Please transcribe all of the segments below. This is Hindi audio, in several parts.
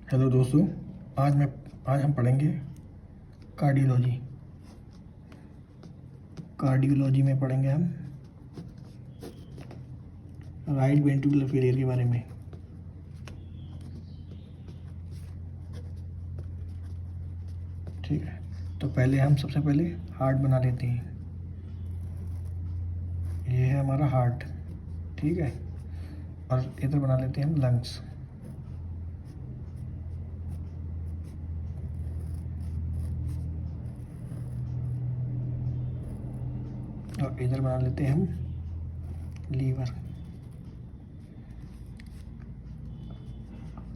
हेलो दोस्तों, आज हम पढ़ेंगे कार्डियोलॉजी। कार्डियोलॉजी में पढ़ेंगे हम राइट वेंट्रिकुलर फेलियर के बारे में। ठीक है, तो सबसे पहले हार्ट बना लेते हैं। ये है हमारा हार्ट, ठीक है। और इधर बना लेते हैं हम लंग्स। और इधर बना लेते हैं हम लीवर।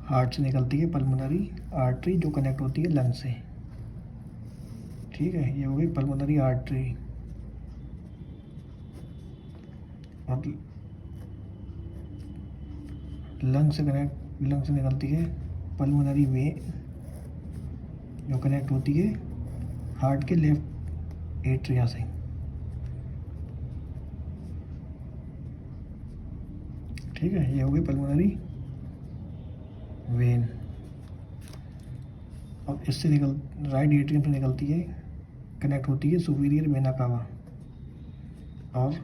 हार्ट से निकलती है पल्मोनरी आर्टरी जो कनेक्ट होती है लंग से। ठीक है, ये हो गई पल्मोनरी आर्टरी। और लंग से निकलती है पल्मोनरी वेन जो कनेक्ट होती है हार्ट के लेफ्ट एट्रिया से। ठीक है, ये हो गई पल्मोनरी वेन। अब इससे राइट एट्रियम से निकलती है, कनेक्ट होती है सुपीरियर वेना कावा और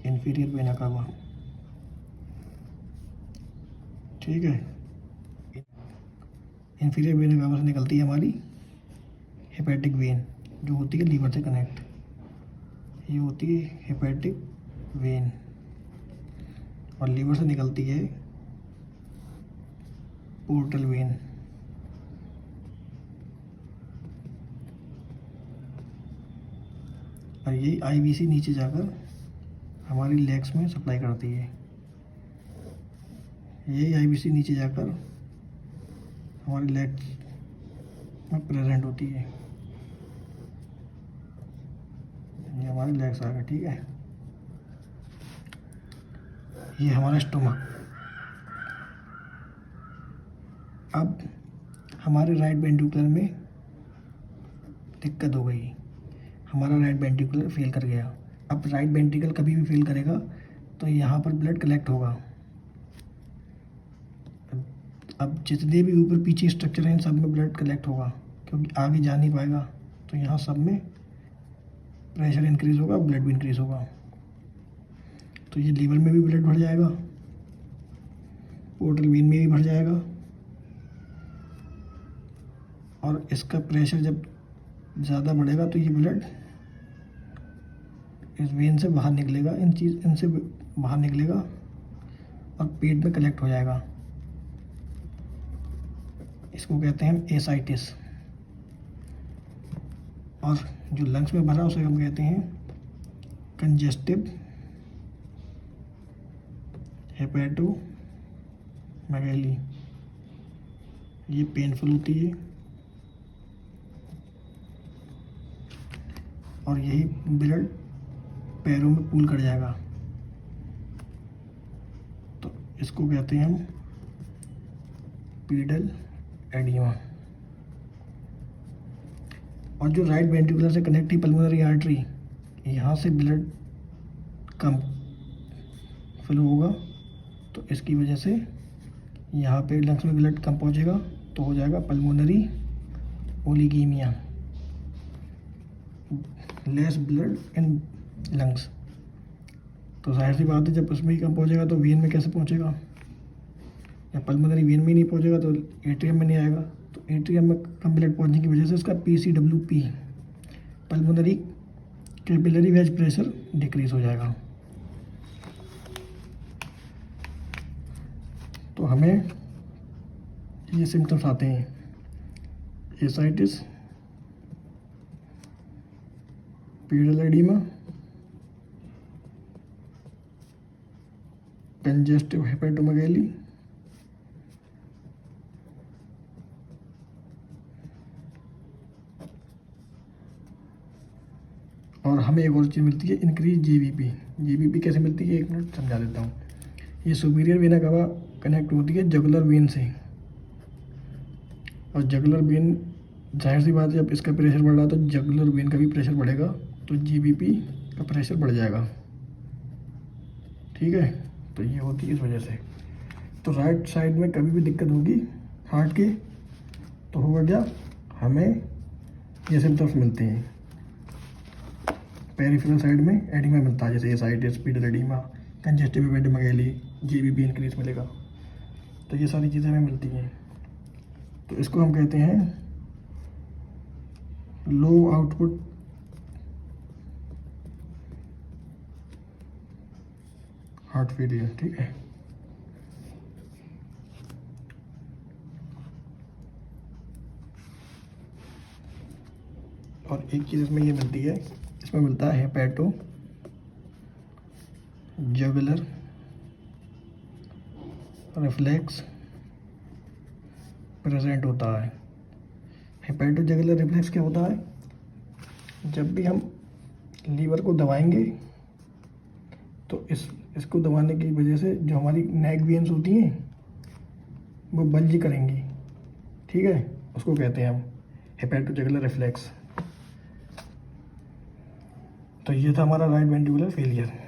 इंफीरियर वेना कावा। ठीक है, इंफीरियर वेना कावा से निकलती है हमारी हेपेटिक वेन जो होती है लीवर से कनेक्ट। ये होती है हेपेटिक वेन। और लीवर से निकलती है पोर्टल वेन। और ये आईवीसी नीचे जाकर हमारी लेग्स में सप्लाई करती है। यही आईवीसी नीचे जाकर हमारी लेग्स में प्रेजेंट होती है। ये हमारी लेग्स आ गए। ठीक है, ये हमारा स्टोमक। अब हमारे राइट वेंट्रिकुलर में दिक्कत हो गई, हमारा राइट वेंट्रिकुलर फेल कर गया। अब राइट वेंट्रिकल कभी भी फेल करेगा तो यहाँ पर ब्लड कलेक्ट होगा। अब जितने भी ऊपर पीछे स्ट्रक्चर हैं सब में ब्लड कलेक्ट होगा, क्योंकि आगे जा नहीं पाएगा तो यहाँ सब में प्रेशर इंक्रीज होगा, ब्लड भी इंक्रीज होगा। तो ये लीवर में भी ब्लड बढ़ जाएगा, पोर्टल वेन में भी बढ़ जाएगा। और इसका प्रेशर जब ज़्यादा बढ़ेगा तो ये ब्लड इस वेन से बाहर निकलेगा, इनसे बाहर निकलेगा और पेट में कलेक्ट हो जाएगा। इसको कहते हैं हम एसाइटिस। और जो लंग्स में भरा उसे हम कहते हैं कंजेस्टिव हेपेटोमेगाली। ये पेनफुल होती है और यही ब्लड पैरों में पूल कर जाएगा, तो इसको कहते हैं हम पीडल एडिमा। और जो राइट वेंट्रिकुलर से कनेक्ट है पल्मोनरी आर्टरी, यहाँ से ब्लड कम फ्लो होगा तो इसकी वजह से यहाँ पे लंग्स में ब्लड कम पहुँचेगा तो हो जाएगा pulmonary oligaemia, less blood in lungs. तो जाहिर सी बात है जब उसमें ही कम पहुँचेगा तो वेन में कैसे पहुँचेगा। या पल्मोनरी वेन में ही नहीं पहुँचेगा तो एट्रियम में नहीं आएगा। तो एट्रियम में कम ब्लड पहुँचने की वजह से इसका PCWP pulmonary capillary wedge pressure decrease हो जाएगा। तो हमें ये सिम्टम्स आते हैं, ascites, pedal oedema, congestive hepatomegaly, और हमें एक और चीज़ मिलती है इंक्रीज जीबीपी कैसे मिलती है, एक मिनट समझा देता हूँ। ये सुपीरियर वेना कावा कनेक्ट होती है जगुलर वेन से, और जगुलर वेन जाहिर सी बात है जब इसका प्रेशर बढ़ रहा है तो जगुलर वेन का भी प्रेशर बढ़ेगा तो जीबीपी का प्रेशर बढ़ जाएगा। ठीक है, तो ये होती है इस वजह से। तो राइट साइड में कभी भी दिक्कत होगी हार्ट के, तो होगा क्या, हमें ये सिम्टम्स मिलते हैं। पेरिफेरल साइड में एडिमा मिलता है, जैसे ascites, pedal oedema, congestive hepatomegaly, JVP increase मिलेगा। तो ये सारी चीज़ें हमें मिलती हैं। तो इसको हम कहते हैं लो आउटपुट हार्ट फेलियर। ठीक है, और एक चीज़ इसमें ये मिलती है, इसमें मिलता है हेपेटो जुगुलर रिफ्लेक्स प्रेजेंट होता है। हेपेटो जुगुलर रिफ्लेक्स क्या होता है, जब भी हम लीवर को दबाएंगे तो इसको दबाने की वजह से जो हमारी नेक वेन्स होती हैं वो बल्ज करेंगी। ठीक है, उसको कहते हैं हम हेपेटो जुगुलर रिफ्लेक्स। तो ये था हमारा राइट वेंट्रिकुलर फेलियर।